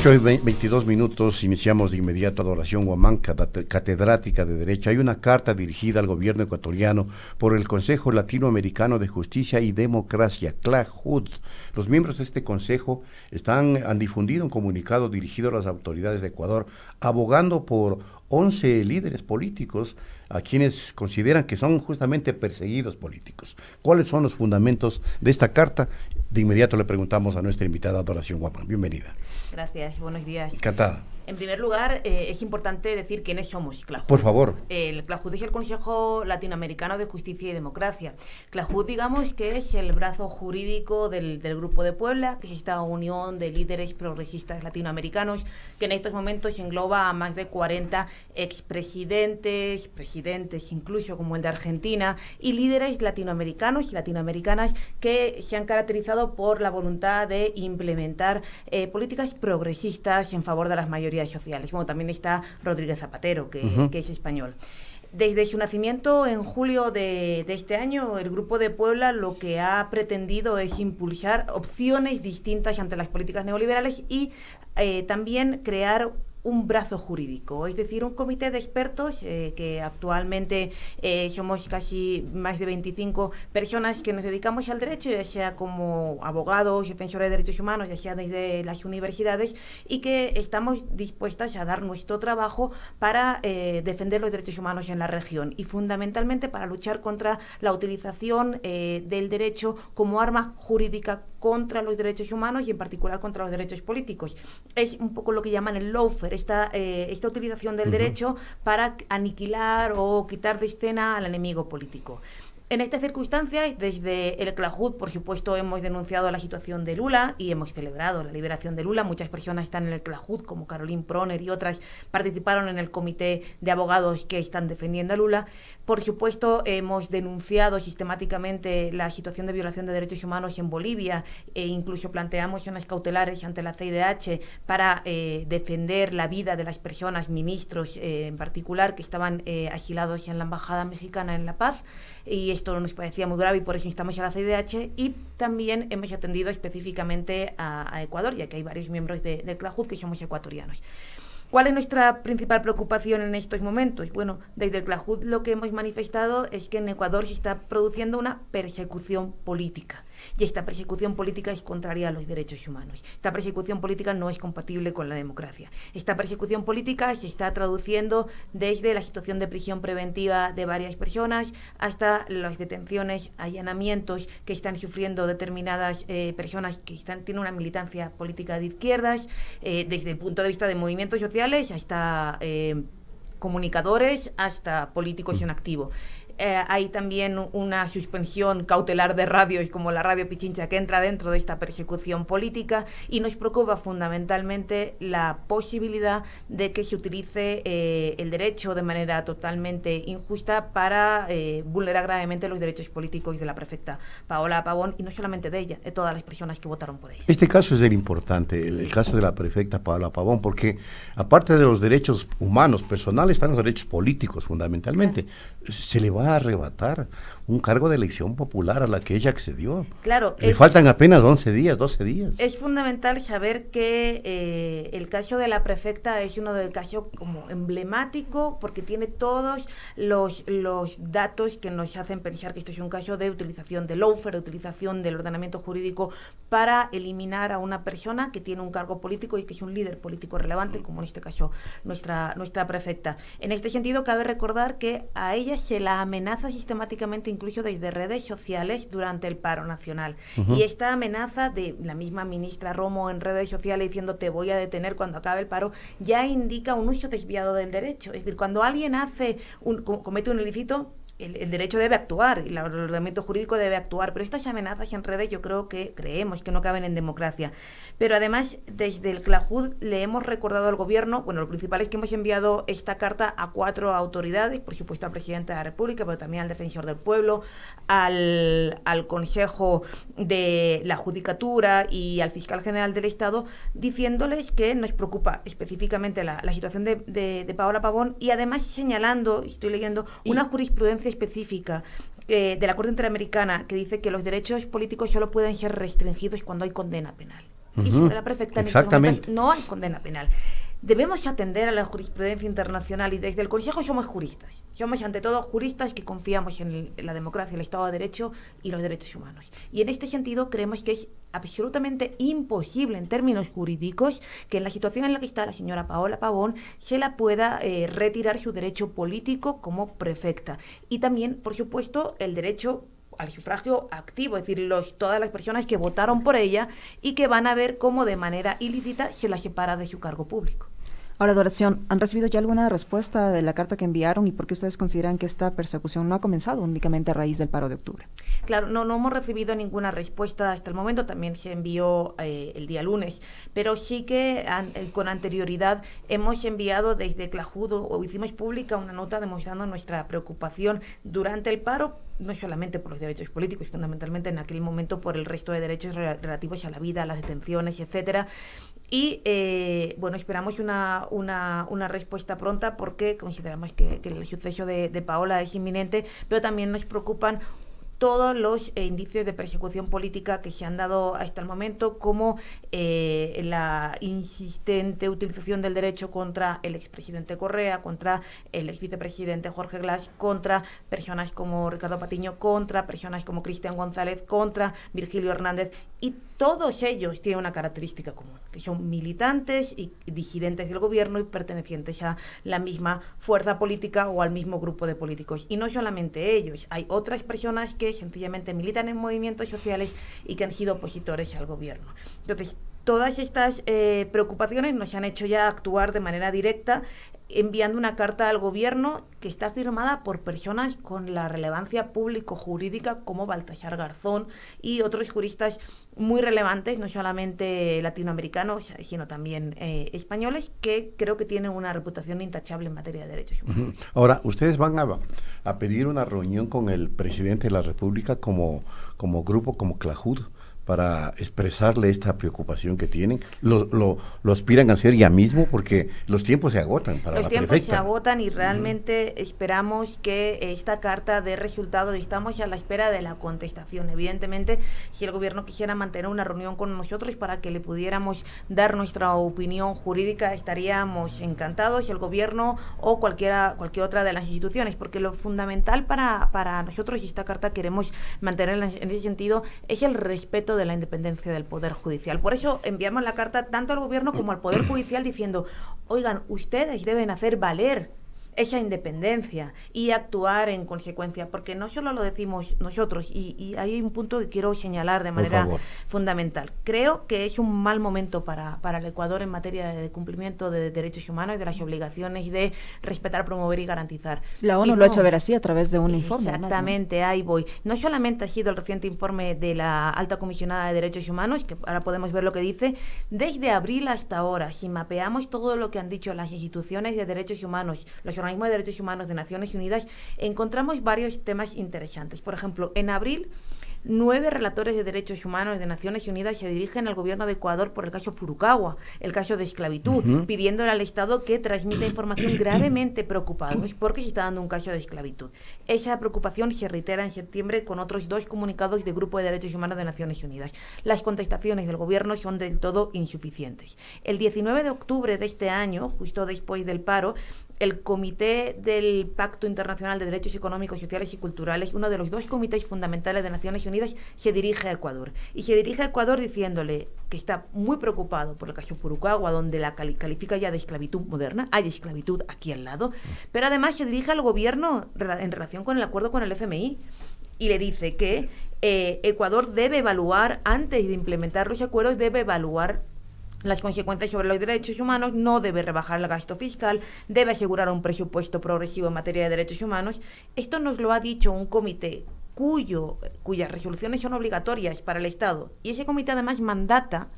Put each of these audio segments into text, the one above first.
8:22, iniciamos de inmediato Adoración Guamán, catedrática de Derecho. Hay una carta dirigida al gobierno ecuatoriano por el Consejo Latinoamericano de Justicia y Democracia, CLAJUD. Los miembros de este consejo han difundido un comunicado dirigido a las autoridades de Ecuador, abogando por 11 líderes políticos a quienes consideran que son justamente perseguidos políticos. ¿Cuáles son los fundamentos de esta carta? De inmediato le preguntamos a nuestra invitada Adoración Guamán. Bienvenida. Gracias, buenos días. Encantada. En primer lugar, es importante decir quiénes somos CLAJUD. Por favor. El CLAJUD es el Consejo Latinoamericano de Justicia y Democracia. CLAJUD, digamos, que es el brazo jurídico del Grupo de Puebla, que es esta unión de líderes progresistas latinoamericanos, que en estos momentos engloba a más de 40 expresidentes, presidentes incluso, como el de Argentina, y líderes latinoamericanos y latinoamericanas que se han caracterizado por la voluntad de implementar políticas progresistas en favor de las mayorías sociales. Bueno, también está Rodríguez Zapatero, que es español. Desde su nacimiento en julio de este año, el Grupo de Puebla lo que ha pretendido es impulsar opciones distintas ante las políticas neoliberales y también crear un brazo jurídico, es decir, un comité de expertos que actualmente somos casi más de 25 personas que nos dedicamos al derecho, ya sea como abogados, defensores de derechos humanos, ya sea desde las universidades, y que estamos dispuestas a dar nuestro trabajo para defender los derechos humanos en la región y fundamentalmente para luchar contra la utilización del derecho como arma jurídica contra los derechos humanos y en particular contra los derechos políticos. Es un poco lo que llaman el lawfare, esta utilización del derecho para aniquilar o quitar de escena al enemigo político. En estas circunstancias, desde el CLAJUD, por supuesto, hemos denunciado la situación de Lula y hemos celebrado la liberación de Lula. Muchas personas están en el CLAJUD, como Caroline Proner y otras, participaron en el comité de abogados que están defendiendo a Lula. Por supuesto, hemos denunciado sistemáticamente la situación de violación de derechos humanos en Bolivia e incluso planteamos unas cautelares ante la CIDH para defender la vida de las personas, ministros en particular, que estaban asilados en la Embajada Mexicana en La Paz. Y esto nos parecía muy grave y por eso instamos a la CIDH, y también hemos atendido específicamente a Ecuador, ya que hay varios miembros del CLAJUD que somos ecuatorianos. ¿Cuál es nuestra principal preocupación en estos momentos? Bueno, desde el CLAJUD lo que hemos manifestado es que en Ecuador se está produciendo una persecución política. Y esta persecución política es contraria a los derechos humanos. Esta persecución política no es compatible con la democracia. Esta persecución política se está traduciendo desde la situación de prisión preventiva de varias personas hasta las detenciones, allanamientos que están sufriendo determinadas personas que tienen una militancia política de izquierdas, desde el punto de vista de movimientos sociales hasta comunicadores, hasta políticos en activo. Hay también una suspensión cautelar de radios como la Radio Pichincha que entra dentro de esta persecución política y nos preocupa fundamentalmente la posibilidad de que se utilice el derecho de manera totalmente injusta para vulnerar gravemente los derechos políticos de la prefecta Paola Pavón y no solamente de ella, de todas las personas que votaron por ella. Este caso es el importante, el caso de la prefecta Paola Pavón, porque aparte de los derechos humanos personales están los derechos políticos fundamentalmente. Claro. Se le va a arrebatar un cargo de elección popular a la que ella accedió. Claro. Le faltan apenas 11 días, 12 días. Es fundamental saber que el caso de la prefecta es uno del caso como emblemático porque tiene todos los datos que nos hacen pensar que esto es un caso de utilización del lawfare, de utilización del ordenamiento jurídico para eliminar a una persona que tiene un cargo político y que es un líder político relevante, como en este caso nuestra prefecta. En este sentido, cabe recordar que a ella se la amenaza sistemáticamente incluso desde redes sociales durante el paro nacional. Y esta amenaza de la misma ministra Romo en redes sociales diciendo te voy a detener cuando acabe el paro, ya indica un uso desviado del derecho. Es decir, cuando alguien comete un ilícito, el derecho debe actuar, el ordenamiento jurídico debe actuar, pero estas amenazas en redes creemos que no caben en democracia. Pero además, desde el CLAJUD le hemos recordado al gobierno, bueno, lo principal es que hemos enviado esta carta a 4 autoridades, por supuesto al presidente de la República, pero también al defensor del pueblo, al Consejo de la Judicatura y al fiscal general del Estado, diciéndoles que nos preocupa específicamente la situación de Paola Pavón y además señalando, estoy leyendo, una jurisprudencia específica de la Corte Interamericana que dice que los derechos políticos solo pueden ser restringidos cuando hay condena penal. y sobre la perfecta en estos Exactamente. momentos no hay condena penal. Debemos atender a la jurisprudencia internacional y desde el Consejo somos juristas. Somos ante todo juristas que confiamos en la democracia, el Estado de Derecho y los derechos humanos. Y en este sentido creemos que es absolutamente imposible en términos jurídicos que en la situación en la que está la señora Paola Pavón se la pueda retirar su derecho político como prefecta. Y también, por supuesto, el derecho al sufragio activo, es decir, todas las personas que votaron por ella y que van a ver cómo de manera ilícita se la separa de su cargo público. Ahora, Adoración, ¿han recibido ya alguna respuesta de la carta que enviaron y por qué ustedes consideran que esta persecución no ha comenzado únicamente a raíz del paro de octubre? Claro, no hemos recibido ninguna respuesta hasta el momento, también se envió el día lunes, pero sí que con anterioridad hemos enviado desde Clajud o hicimos pública una nota demostrando nuestra preocupación durante el paro, no solamente por los derechos políticos, fundamentalmente en aquel momento por el resto de derechos relativos a la vida, a las detenciones, etcétera. Y bueno, esperamos una respuesta pronta porque consideramos que el suceso de Paola es inminente, pero también nos preocupan todos los indicios de persecución política que se han dado hasta el momento, como la insistente utilización del derecho contra el expresidente Correa, contra el exvicepresidente Jorge Glass, contra personas como Ricardo Patiño, contra personas como Cristian González, contra Virgilio Hernández, y todos ellos tienen una característica común, que son militantes y disidentes del gobierno y pertenecientes a la misma fuerza política o al mismo grupo de políticos. Y no solamente ellos, hay otras personas que sencillamente militan en movimientos sociales y que han sido opositores al gobierno. Entonces, todas estas preocupaciones nos han hecho ya actuar de manera directa, enviando una carta al gobierno que está firmada por personas con la relevancia público-jurídica como Baltasar Garzón y otros juristas muy relevantes, no solamente latinoamericanos, sino también españoles, que creo que tienen una reputación intachable en materia de derechos humanos. Ahora, ustedes van a pedir una reunión con el presidente de la República como grupo, como Clajud, para expresarle esta preocupación que tienen. Lo aspiran a hacer ya mismo porque los tiempos se agotan para la prefecta. Los tiempos se agotan y realmente esperamos que esta carta dé resultado y estamos a la espera de la contestación. Evidentemente, si el gobierno quisiera mantener una reunión con nosotros para que le pudiéramos dar nuestra opinión jurídica, estaríamos encantados, el gobierno o cualquier otra de las instituciones, porque lo fundamental para nosotros, y esta carta queremos mantener en ese sentido, es el respeto de la independencia del Poder Judicial. Por eso enviamos la carta tanto al gobierno como al Poder Judicial diciendo, oigan, ustedes deben hacer valer esa independencia y actuar en consecuencia, porque no solo lo decimos nosotros, y hay un punto que quiero señalar de manera fundamental. Creo que es un mal momento para el Ecuador en materia de cumplimiento de derechos humanos y de las obligaciones de respetar, promover y garantizar. La ONU lo ha hecho ver así a través de un informe. Exactamente, además, ¿no? Ahí voy. No solamente ha sido el reciente informe de la Alta Comisionada de Derechos Humanos, que ahora podemos ver lo que dice, desde abril hasta ahora, si mapeamos todo lo que han dicho las instituciones de derechos humanos, los organismos de derechos humanos de Naciones Unidas, encontramos varios temas interesantes. Por ejemplo, en abril, 9 relatores de derechos humanos de Naciones Unidas se dirigen al gobierno de Ecuador por el caso Furukawa, el caso de esclavitud, pidiéndole al Estado que transmita información gravemente preocupados porque se está dando un caso de esclavitud. Esa preocupación se reitera en septiembre con otros 2 comunicados del Grupo de Derechos Humanos de Naciones Unidas. Las contestaciones del gobierno son del todo insuficientes. El 19 de octubre de este año, justo después del paro, el Comité del Pacto Internacional de Derechos Económicos, Sociales y Culturales, uno de los 2 comités fundamentales de Naciones Unidas, se dirige a Ecuador. Y se dirige a Ecuador diciéndole que está muy preocupado por el caso Furukawa, donde la califica ya de esclavitud moderna, hay esclavitud aquí al lado, pero además se dirige al gobierno en relación con el acuerdo con el FMI y le dice que Ecuador debe evaluar, antes de implementar los acuerdos, debe evaluar las consecuencias sobre los derechos humanos, no debe rebajar el gasto fiscal, debe asegurar un presupuesto progresivo en materia de derechos humanos. Esto nos lo ha dicho un comité cuyas resoluciones son obligatorias para el Estado, y ese comité además mandata,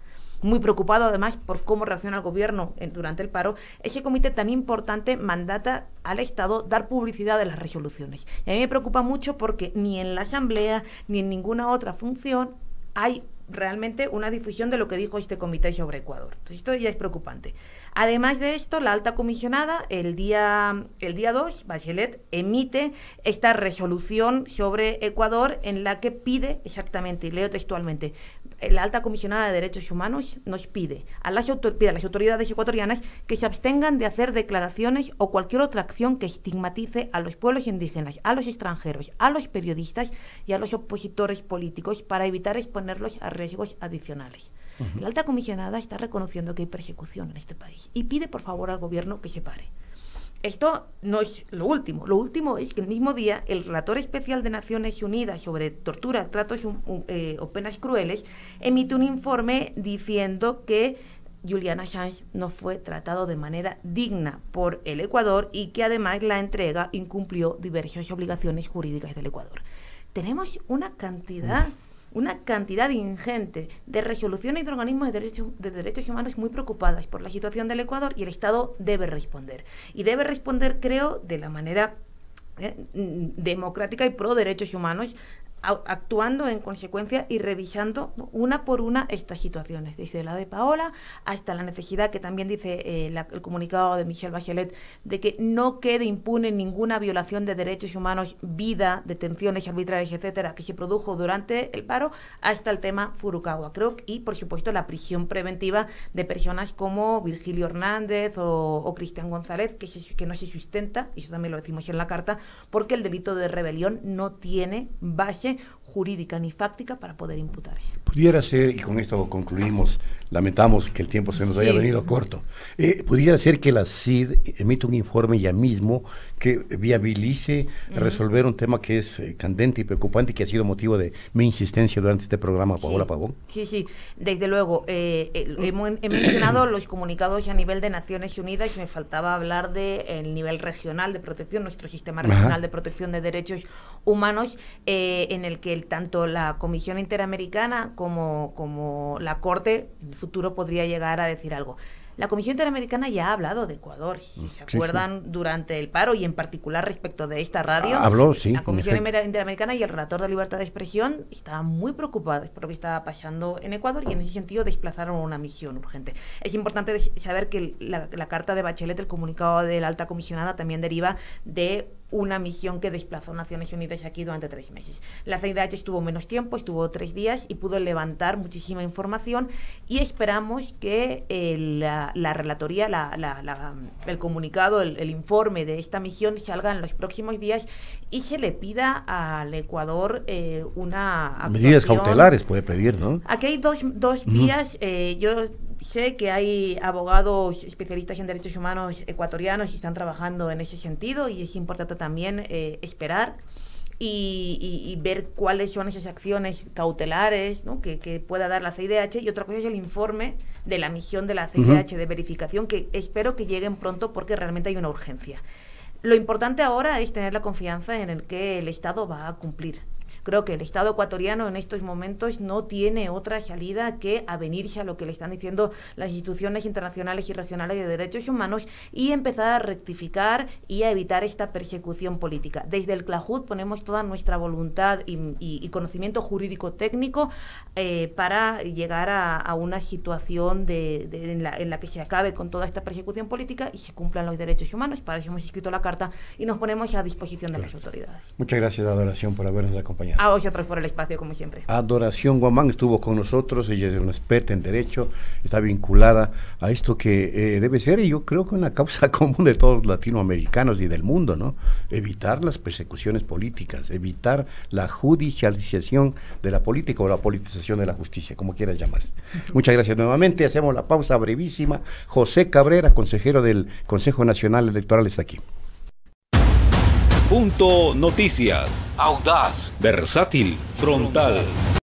muy preocupado además por cómo reacciona el gobierno durante el paro, ese comité tan importante mandata al Estado dar publicidad de las resoluciones. Y a mí me preocupa mucho porque ni en la Asamblea ni en ninguna otra función hay realmente una difusión de lo que dijo este comité sobre Ecuador. Entonces, esto ya es preocupante. Además de esto, la alta comisionada, el día 2, Bachelet, emite esta resolución sobre Ecuador en la que pide exactamente, y leo textualmente, la alta comisionada de Derechos Humanos nos pide a las autoridades ecuatorianas que se abstengan de hacer declaraciones o cualquier otra acción que estigmatice a los pueblos indígenas, a los extranjeros, a los periodistas y a los opositores políticos para evitar exponerlos a riesgos adicionales. La alta comisionada está reconociendo que hay persecución en este país y pide por favor al gobierno que se pare. Esto no es lo último es que el mismo día el relator especial de Naciones Unidas sobre tortura, tratos o penas crueles emite un informe diciendo que Julian Assange no fue tratado de manera digna por el Ecuador y que además la entrega incumplió diversas obligaciones jurídicas del Ecuador. Tenemos una cantidad ingente de resoluciones de organismos de derechos humanos muy preocupadas por la situación del Ecuador y el Estado debe responder. Y debe responder, creo, de la manera democrática y pro derechos humanos, actuando en consecuencia y revisando una por una estas situaciones, desde la de Paola hasta la necesidad que también dice el comunicado de Michelle Bachelet de que no quede impune ninguna violación de derechos humanos, vida, detenciones arbitrarias, etcétera, que se produjo durante el paro, hasta el tema Furukawa, creo, y por supuesto la prisión preventiva de personas como Virgilio Hernández o Cristian González, que no se sustenta, y eso también lo decimos en la carta, porque el delito de rebelión no tiene base jurídica ni fáctica para poder imputarse. Pudiera ser, y con esto concluimos, lamentamos que el tiempo se nos haya venido corto, pudiera ser que la CID emita un informe ya mismo que viabilice resolver un tema que es candente y preocupante y que ha sido motivo de mi insistencia durante este programa, Paola Pavón. Sí, desde luego. He mencionado los comunicados a nivel de Naciones Unidas y me faltaba hablar del nivel regional de protección, nuestro sistema regional de protección de derechos humanos, en el que tanto la Comisión Interamericana como la Corte en el futuro podría llegar a decir algo. La Comisión Interamericana ya ha hablado de Ecuador, si se acuerdan, durante el paro y en particular respecto de esta radio. Habló, sí. La Comisión Interamericana y el relator de libertad de expresión estaban muy preocupados por lo que estaba pasando en Ecuador y en ese sentido desplazaron una misión urgente. Es importante saber que la carta de Bachelet, el comunicado de la alta comisionada, también deriva de una misión que desplazó Naciones Unidas aquí durante 3 meses. La CIDH estuvo menos tiempo, estuvo 3 días y pudo levantar muchísima información y esperamos que la relatoría, el comunicado, el informe de esta misión salga en los próximos días y se le pida al Ecuador una actuación. Medidas cautelares puede pedir, ¿no? Aquí hay dos vías. Yo sé que hay abogados especialistas en derechos humanos ecuatorianos que están trabajando en ese sentido y es importante también esperar y ver cuáles son esas acciones cautelares, ¿no?, que pueda dar la CIDH, y otra cosa es el informe de la misión de la CIDH de verificación, que espero que lleguen pronto porque realmente hay una urgencia. Lo importante ahora es tener la confianza en el que el Estado va a cumplir. Creo que el Estado ecuatoriano en estos momentos no tiene otra salida que avenirse a lo que le están diciendo las instituciones internacionales y regionales de derechos humanos y empezar a rectificar y a evitar esta persecución política. Desde el CLAJUD ponemos toda nuestra voluntad y conocimiento jurídico técnico para llegar a una situación en la que se acabe con toda esta persecución política y se cumplan los derechos humanos. Para eso hemos escrito la carta y nos ponemos a disposición de las autoridades. Muchas gracias, Adoración, por habernos acompañado. A vosotros por el espacio, como siempre. Adoración Guamán estuvo con nosotros, ella es una experta en derecho, está vinculada a esto que debe ser, y yo creo que una causa común de todos los latinoamericanos y del mundo, ¿no? Evitar las persecuciones políticas, evitar la judicialización de la política o la politización de la justicia, como quieras llamarse. Muchas gracias nuevamente, hacemos la pausa brevísima. José Cabrera, consejero del Consejo Nacional Electoral, está aquí. Punto Noticias. Audaz, versátil, frontal.